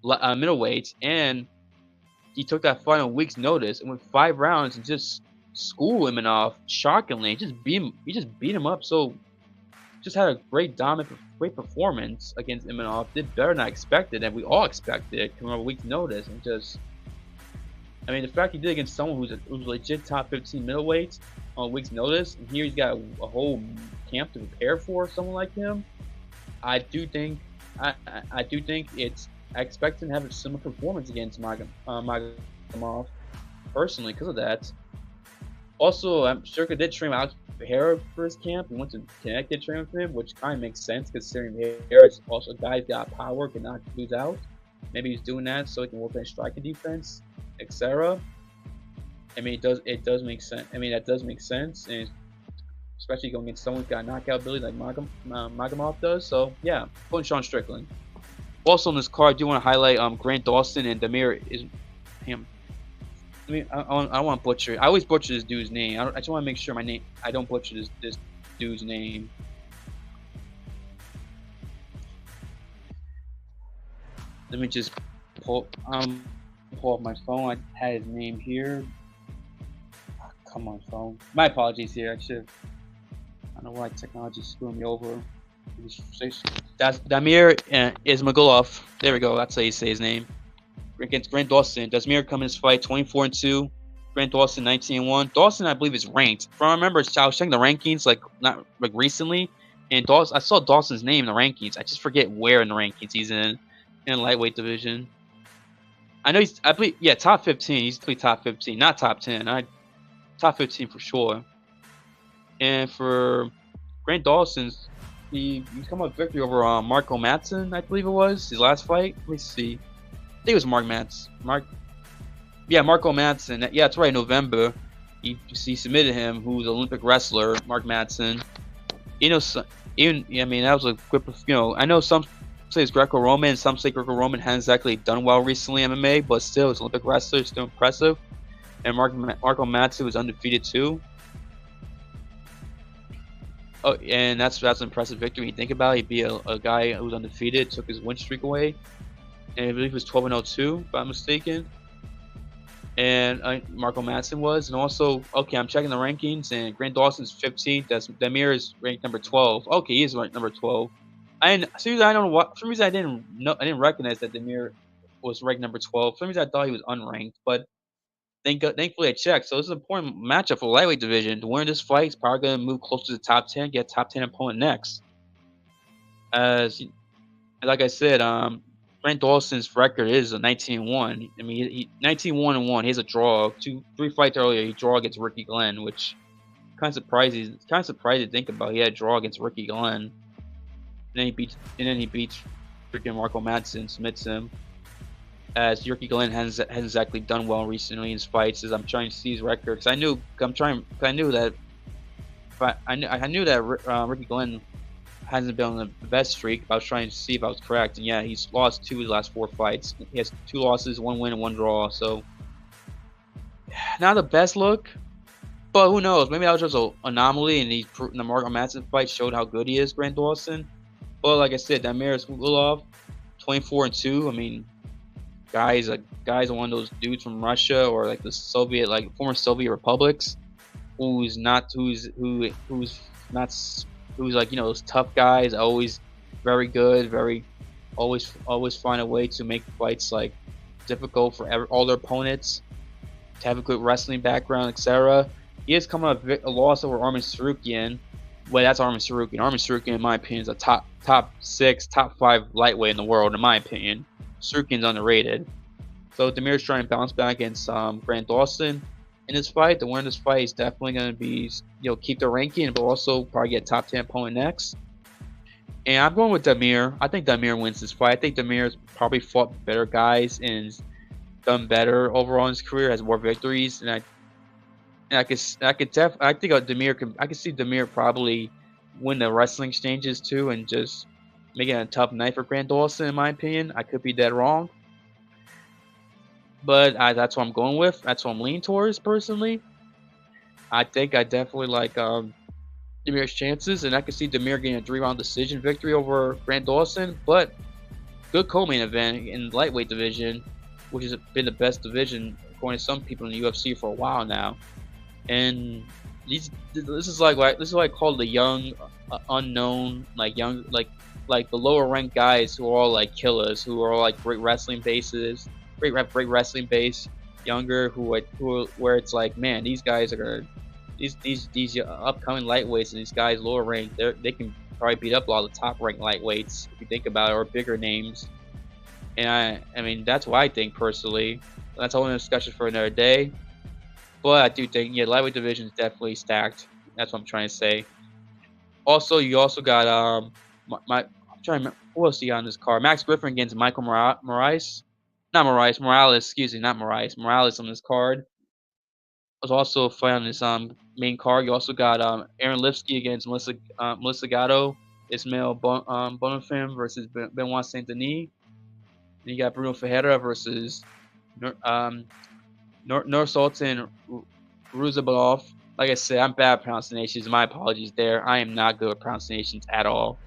middleweight, and he took that fight on a week's notice and went 5 rounds and just schooled Imanov shockingly. He just beat him up. So just had a great performance against Imanov. Did better than I expected, and we all expected coming on a week's notice. And just, I mean, the fact he did against someone who's legit top 15 middleweight on a week's notice, and here he's got a whole camp to prepare for someone like him. I do think it's. I expect him to have a similar performance against Magomedov, personally, because of that. Also, I'm sure did train Alex Pereira for his camp. He went to Connecticut training for him, which kind of makes sense considering Pereira is also a guy who's got power, can knock dudes out. Maybe he's doing that so he can work on his striking defense, etc. I mean, it does make sense. I mean, that does make sense, and especially going against someone who's got knockout ability like Magomedov does. So yeah, putting Sean Strickland. Also on this card, I do want to highlight Grant Dawson and Damir is him. I mean, I want to butcher. I always butcher this dude's name. I just want to make sure I don't butcher this dude's name. Let me just pull up my phone. I had his name here. Oh, come on, phone. My apologies here. I don't know why technology screwed me over. That's Damir Ismagulov. There we go. That's how you say his name. Against Grant Dawson. Damir come in this fight 24-2. Grant Dawson 19-1. Dawson, I believe, is ranked. From I remember, I was checking the rankings not recently, and I saw Dawson's name in the rankings. I just forget where in the rankings he's in the lightweight division. I know I believe, yeah, top 15. He's definitely top 15, not top 10. Top 15 for sure. And for Grant Dawson's, he's come up with victory over Marco Madsen, I believe it was his last fight. Let me see. I think it was Marco Madsen. Yeah, that's right. November, he submitted him, who's an Olympic wrestler, Mark Madsen. I mean, that was a good. I know some say it's Greco-Roman, some say Greco-Roman hasn't exactly done well recently in MMA, but still, it's Olympic wrestler, still impressive. And Marco Madsen was undefeated too. Oh, and that's an impressive victory. You think about it, he'd be a guy who was undefeated, took his win streak away. And I believe it was 12-2, if I'm mistaken. And Marco Madsen was. And also, okay, I'm checking the rankings, and Grant Dawson's 15th. Damir is ranked number 12. Okay, he is ranked number 12. I don't know what. For some reason, I didn't recognize that Damir was ranked number 12. For some reason, I thought he was unranked. But Thankfully, I checked. So it's an important matchup for the lightweight division. To win this fight, he's probably going to move closer to the top 10, get a top 10 opponent next. As like I said, Grant Dawson's record is a 19-1. I mean, 19-1-1. He has a draw. 3 fights earlier, he draw against Ricky Glenn, which kind of surprising. It's kind of surprising to think about. He had a draw against Ricky Glenn, and then he beats freaking Marco Madsen, submits him. As Ricky Glenn hasn't exactly done well recently in his fights. As I'm trying to see his record, because I knew that Ricky Glenn hasn't been on the best streak. I was trying to see if I was correct, and yeah, he's lost 2 of his last 4 fights. He has 2 losses, 1 win, and 1 draw. So not the best look, but who knows? Maybe that was just an anomaly, and the Marco Madsen fight showed how good he is, Grant Dawson. But like I said, Damir Ismailov, 24-2. I mean, guys are one of those dudes from Russia or like the Soviet, like former Soviet republics, who's like, you know, those tough guys, always very good, always find a way to make fights like difficult for all their opponents, to have a good wrestling background, etc. He has come up a loss over Arman Tsarukyan. Well, that's Arman Tsarukyan. Arman Tsarukyan, in my opinion, is a top 6, top 5 lightweight in the world, in my opinion. Tsarukyan's underrated. So Damir's trying to bounce back against Grant Dawson in this fight. The winner of this fight is definitely going to be, you know, keep the ranking, but also probably get top 10 opponent next. And I'm going with Damir. I think Damir wins this fight. I think Damir's probably fought better guys and done better overall in his career, has more victories, and I can see Damir probably win the wrestling exchanges too, and just making it a tough night for Grant Dawson, in my opinion. I could be dead wrong, but that's what I'm going with. That's what I'm leaning towards personally. I think I definitely like Damir's chances, and I can see Damir getting a 3-round decision victory over Grant Dawson. But good co-main event in the lightweight division, which has been the best division according to some people in the UFC for a while now. And this is like called the young, unknown, like the lower ranked guys who are all like killers, who are all like great wrestling bases, great wrestling base, younger, where it's like, man, these guys are gonna, these upcoming lightweights and these guys lower ranked, they can probably beat up a lot of the top ranked lightweights if you think about it, or bigger names. And I mean, that's what I think personally. That's a whole discussion for another day. But I do think, yeah, lightweight division is definitely stacked. That's what I'm trying to say. Also, you also got I'm trying to remember who else you got on this card. Max Griffin against Michael Morales. Excuse me, not Morales. Morales on this card. There's also a fight on this main card. You also got Aaron Lipsky against Melissa Gatto, Ismail Bonifim versus Benoit Saint Denis. Then you got Bruno Ferreira versus Nursultan Ruzabalov. Like I said, I'm bad at pronunciations. My apologies there. I am not good at pronunciations at all.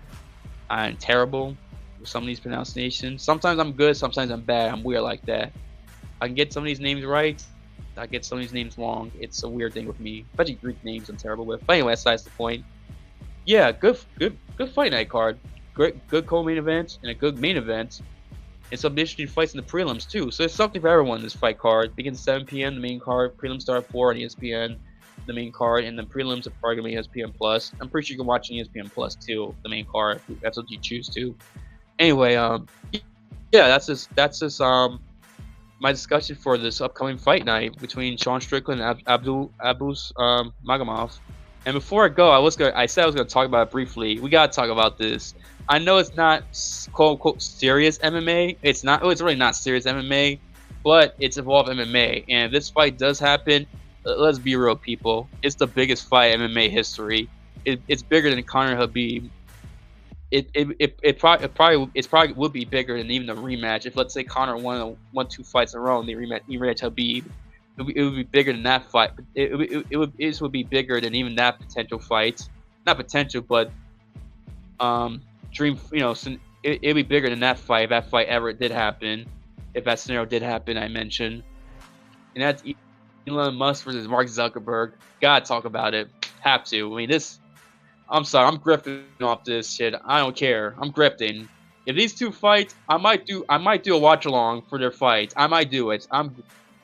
I'm terrible with some of these pronunciations. Sometimes I'm good, sometimes I'm bad. I'm weird like that. I can get some of these names right. I get some of these names wrong. It's a weird thing with me. Especially Greek names I'm terrible with. But anyway, that's the point. Yeah, good fight night card. Good co-main event and a good main event. And some interesting fights in the prelims too. So there's something for everyone in this fight card. Begins at 7 p.m. the main card. Prelims start at 4 on ESPN, the main card, and the prelims are probably gonna be ESPN Plus. I'm pretty sure you can watch on ESPN Plus too, the main card. That's what you choose to. Anyway, yeah, that's just my discussion for this upcoming fight night between Sean Strickland and Abus Magomedov. And before I go, I said I was gonna talk about it briefly. We gotta talk about this. I know it's not quote unquote serious MMA. It's really not serious MMA, but it's Evolve MMA. And if this fight does happen, let's be real, people. It's the biggest fight in MMA history. It's bigger than Conor Khabib. It probably would be bigger than even the rematch. If let's say Conor won 2 fights in a row and they rematch Khabib, it would be bigger than that fight. It would be bigger than even that potential fight. Not potential, but dream. You know, it'd be bigger than that fight if that fight ever did happen. If that scenario did happen, I mentioned. And that's Elon Musk versus Mark Zuckerberg. Gotta talk about it. Have to. I mean, this. I'm sorry, I'm grifting off this shit. I don't care. I'm grifting. If these two fight, I might do a watch along for their fight. I might do it.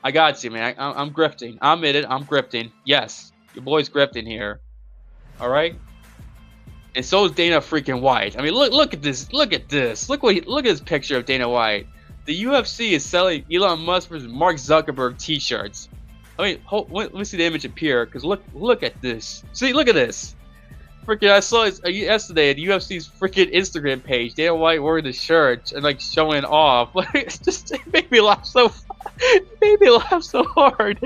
I got you, man. I'm grifting. I admit it. I'm grifting. Yes, your boy's grifting here. All right. And so is Dana freaking White. I mean, look at this. Look at this. Look at this picture of Dana White. The UFC is selling Elon Musk versus Mark Zuckerberg T-shirts. I mean, let me see the image appear. Cause look at this. See, look at this. Freaking, I saw it yesterday at UFC's freaking Instagram page. Dana White wearing the shirt and like showing off. Like, it made me laugh so. It made me laugh so hard.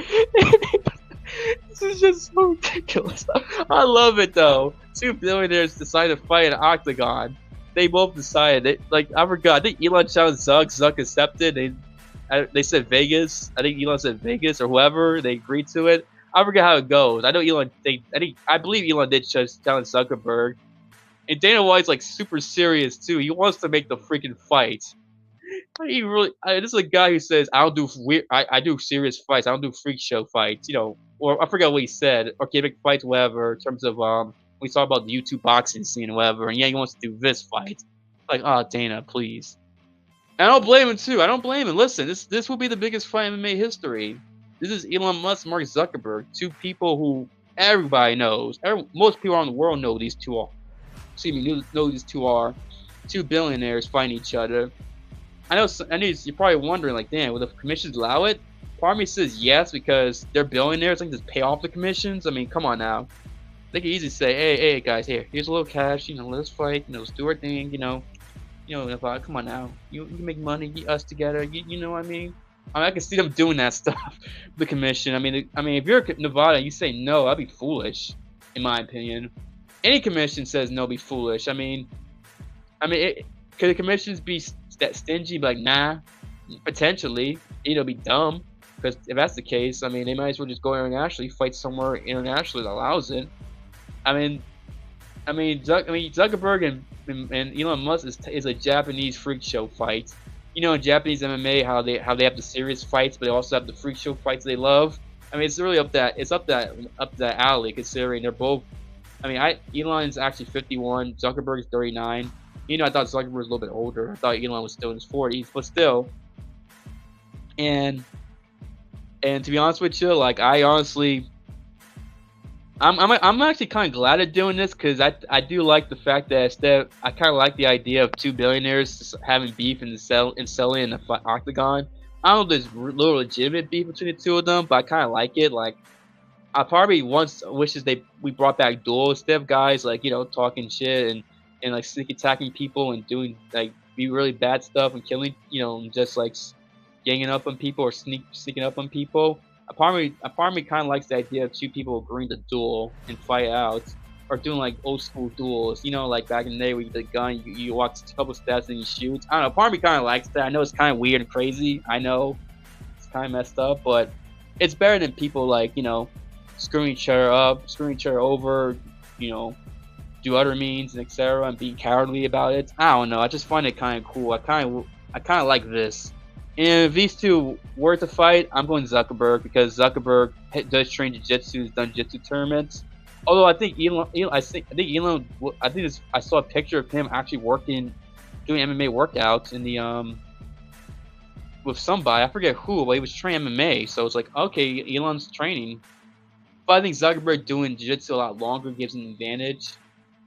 This is just so ridiculous. I love it though. Two billionaires decided to fight an octagon. They both decided. I forgot. I think Elon challenged Zuck. Zuck accepted. They said Vegas. I think Elon said Vegas or whoever. They agreed to it. I forget how it goes. I know Elon. I believe Elon did challenge Zuckerberg. And Dana White's like super serious too. He wants to make the freaking fight. He really. This is a guy who says, "I don't do weird. I do serious fights. I don't do freak show fights." You know, or I forgot what he said. Organic fights, whatever. In terms of we talk about the YouTube boxing scene, whatever. And yeah, he wants to do this fight. Like, oh, Dana, please. And I don't blame him too. I don't blame him. Listen, this will be the biggest fight in MMA history. This is Elon Musk, Mark Zuckerberg, two people who everybody knows. Most people around the world know these two are. Know these two are two billionaires fighting each other. I know you're probably wondering, like, damn, will the commissions allow it? Part of me says yes because they're billionaires. They can just pay off the commissions. I mean, come on now. They can easily say, hey, guys, here's a little cash. You know, let's fight. You know, let's do our thing. You know, come on now. You make money, get us together. You know what I mean? I can see them doing that stuff. The commission. I mean, if you're Nevada, you say no. That'd be foolish, in my opinion. Any commission says no, be foolish. I mean, could the commissions be that stingy? Like, nah, potentially. It'll be dumb. Because if that's the case, I mean, they might as well just go internationally, fight somewhere internationally that allows it. Zuckerberg and Elon Musk is a Japanese freak show fight. You know, in Japanese MMA, how they have the serious fights, but they also have the freak show fights they love. I mean, it's really up that alley, considering they're both. I mean, Elon's actually 51, Zuckerberg is 39. You know, I thought Zuckerberg was a little bit older. I thought Elon was still in his 40s, but still. And to be honest with you, like, I'm actually kind of glad at doing this because I do like the fact that I kind of like the idea of two billionaires having beef and selling in the octagon. I don't know if there's little legitimate beef between the two of them, but I kind of like it. Like, I probably once wishes we brought back duels instead of guys like, you know, talking shit and like sneak attacking people and doing like be really bad stuff and killing, you know, and just like ganging up on people or sneaking up on people. A part of me kind of likes the idea of two people agreeing to duel and fight out, or doing like old school duels. You know, like back in the day where you get a gun, you walk a couple steps and you shoot. I don't know. Part of me kind of likes that. I know it's kind of weird and crazy. I know it's kind of messed up, but it's better than people like, you know, screwing each other up, screwing each other over. You know, do other means and etc. and being cowardly about it. I don't know. I just find it kind of cool. I kind of like this. And if these two were to fight, I'm going Zuckerberg because Zuckerberg does train jiu-jitsu, has done jiu-jitsu tournaments. Although I think I saw a picture of him actually doing MMA workouts in the with somebody. I forget who, but he was training MMA. So it's like, okay, Elon's training. But I think Zuckerberg doing jiu-jitsu a lot longer gives him an advantage.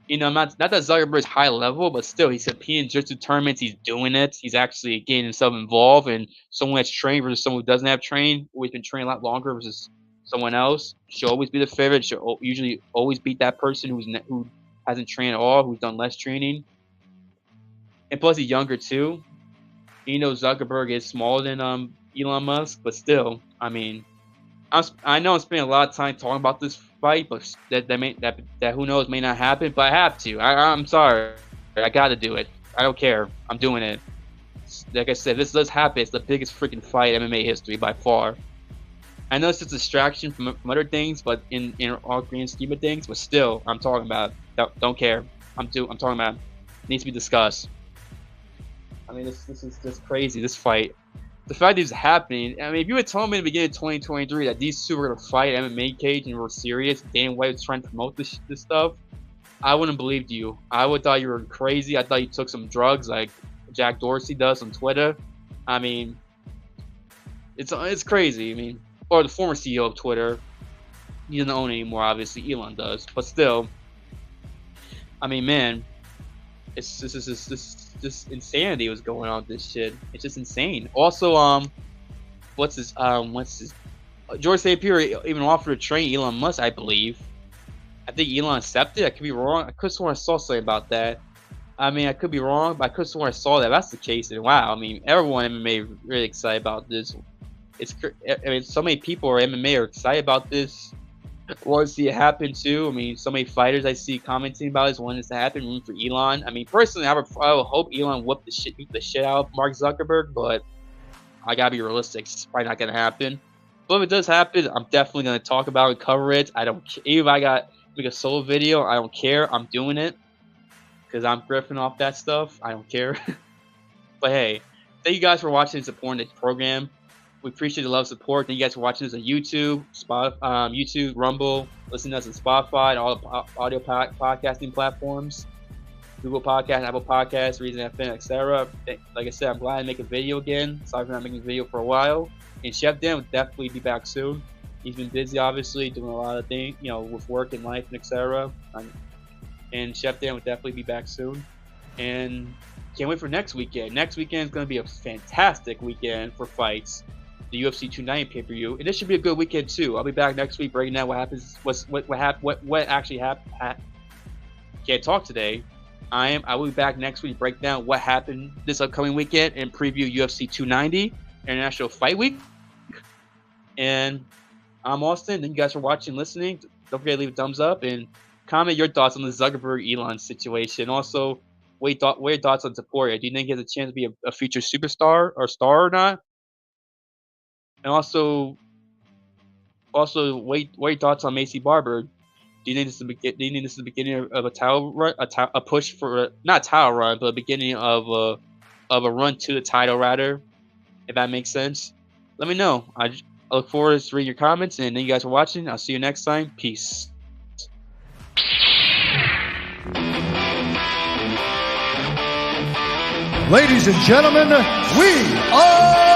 You know, not that Zuckerberg's high level, but still, he's competing in jiu-jitsu tournaments. He's doing it. He's actually getting himself involved. And someone that's trained versus someone who doesn't have trained, who has been trained a lot longer versus someone else, should always be the favorite. Should usually always beat that person who hasn't trained at all, who's done less training. And plus, he's younger too. You know, Zuckerberg is smaller than Elon Musk, but still, I mean, I know I'm spending a lot of time talking about this fight, but that who knows may not happen. But I have to. I'm sorry. I got to do it. I don't care. I'm doing it. Like I said, this does happen. It's the biggest freaking fight in MMA history by far. I know it's just a distraction from other things, but in all grand scheme of things, but still, I'm talking about. Don't care. I'm talking about. It needs to be discussed. I mean, this is just crazy. This fight. The fact that it's happening, I mean, if you had told me in the beginning of 2023 that these two were going to fight MMA cage and were serious, Dana White was trying to promote this stuff, I wouldn't have believed you. I would have thought you were crazy. I thought you took some drugs like Jack Dorsey does on Twitter. I mean, It's crazy. I mean, or the former CEO of Twitter, he doesn't own it anymore. Obviously, Elon does, but still, I mean, man, it's this insanity was going on with this shit. It's just insane. Also, what's his George Topuria even offered to train Elon Musk, I believe. I think Elon accepted. I could be wrong. I could have sworn I saw something about that. I mean, I could be wrong, but I could have sworn I saw that. If that's the case, then wow. I mean, everyone in MMA really excited about this. I mean, so many people in MMA are excited about this. Want to see it happen too. I mean, so many fighters I see commenting about this want this to happen. Room for Elon. I mean, personally, I would hope Elon beat the shit out of Mark Zuckerberg, but I gotta be realistic. It's probably not gonna happen. But if it does happen, I'm definitely gonna talk about it, cover it. I don't care even if I got make a solo video. I don't care. I'm doing it because I'm griffing off that stuff. I don't care. But hey, thank you guys for watching and supporting this program. We appreciate the love and support. Thank you guys for watching this on YouTube, YouTube, Rumble, listening to us on Spotify, and all the audio podcasting platforms, Google Podcasts, Apple Podcasts, Reason FM, etc. Like I said, I'm glad to make a video again. Sorry for not making a video for a while. And Chef Dan will definitely be back soon. He's been busy, obviously, doing a lot of things, with work and life and etc. And Chef Dan will definitely be back soon. And can't wait for next weekend. Next weekend is going to be a fantastic weekend for fights. The UFC 290 pay-per-view, and this should be a good weekend too. I'll be back next week breaking down what happens, what actually happened. Can't talk today. I will be back next week, break down what happened this upcoming weekend, and preview UFC 290 International Fight Week. And I'm Austin. Thank you guys for watching, listening. Don't forget to leave a thumbs up and comment your thoughts on the Zuckerberg Elon situation. Also, what are your thoughts on Topuria? Do you think he has a chance to be a future superstar or star or not? And also, what are your thoughts on Macy Barber? Do you think this is the beginning of a title run, a push for not a title run, but a beginning of a run to the title, rather? If that makes sense, let me know. I look forward to reading your comments, and thank you guys for watching. I'll see you next time. Peace. Ladies and gentlemen, we are